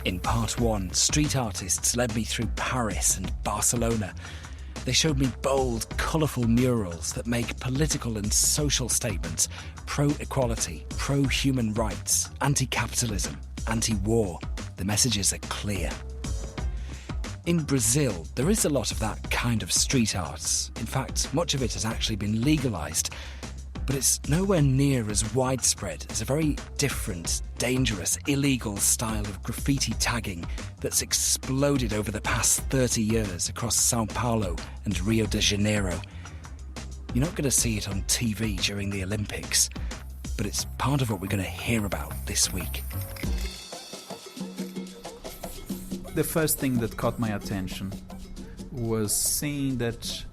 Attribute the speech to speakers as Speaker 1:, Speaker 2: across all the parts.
Speaker 1: In part one, street artists led me through Paris and Barcelona. They showed me bold, colourful murals that make political and social statements pro-equality, pro-human rights, anti-capitalism, anti-war. The messages are clear. In Brazil, there is a lot of that kind of street art. In fact, much of it has actually been legalised. But it's nowhere near as widespread as a very different, dangerous, illegal style of graffiti tagging that's exploded over the past 30 years across Sao Paulo and Rio de Janeiro. You're not going to see it on TV during the Olympics, but it's part of what we're going to hear about this week.
Speaker 2: The first thing that caught my attention was seeing that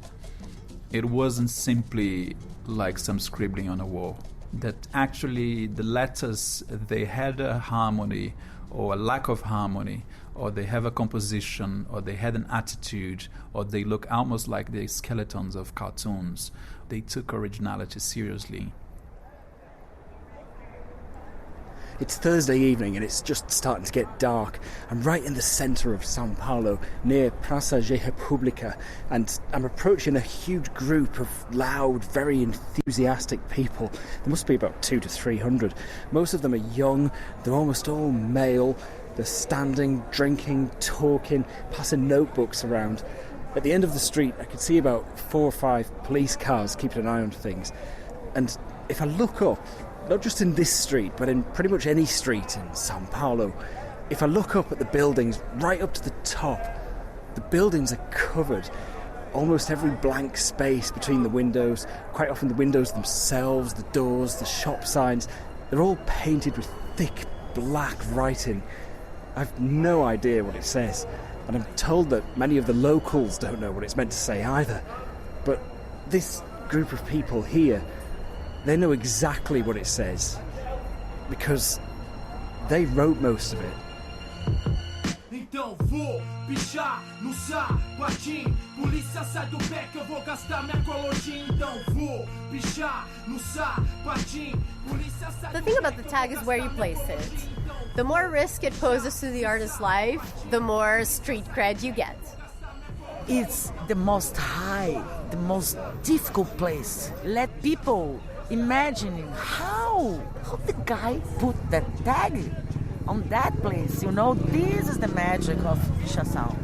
Speaker 2: it wasn't simply like some scribbling on a wall, that actually the letters, they had a harmony or a lack of harmony, or they have a composition, or they had an attitude, or they look almost like the skeletons of cartoons. They took originality seriously.
Speaker 3: It's Thursday evening and it's just starting to get dark. I'm right in the centre of Sao Paulo, near Praça da República, and I'm approaching a huge group of loud, very enthusiastic people. There must be about 200 to 300. Most of them are young, they're almost all male. They're standing, drinking, talking, passing notebooks around. At the end of the street, I could see about 4 or 5 police cars keeping an eye on things. And if I look up, not just in this street, but in pretty much any street in Sao Paulo, if I look up at the buildings, right up to the top, the buildings are covered. Almost every blank space between the windows, quite often the windows themselves, the doors, the shop signs, they're all painted with thick black writing. I've no idea what it says, and I'm told that many of the locals don't know what it's meant to say either. But this group of people here, they know exactly what it says, because they wrote most of it.
Speaker 4: Então vou pichar no sapatinho. Polícia sai do pé que eu vou gastar minha colotinha. Então vou pichar no sapatinho. Polícia sai.
Speaker 5: The thing about the tag is where you place it. The more risk it poses to the artist's life, the more street cred you get.
Speaker 6: It's the most high, the most difficult place. Let people imagine how the guy put that tag on that place. You know, this is the magic of Pichação.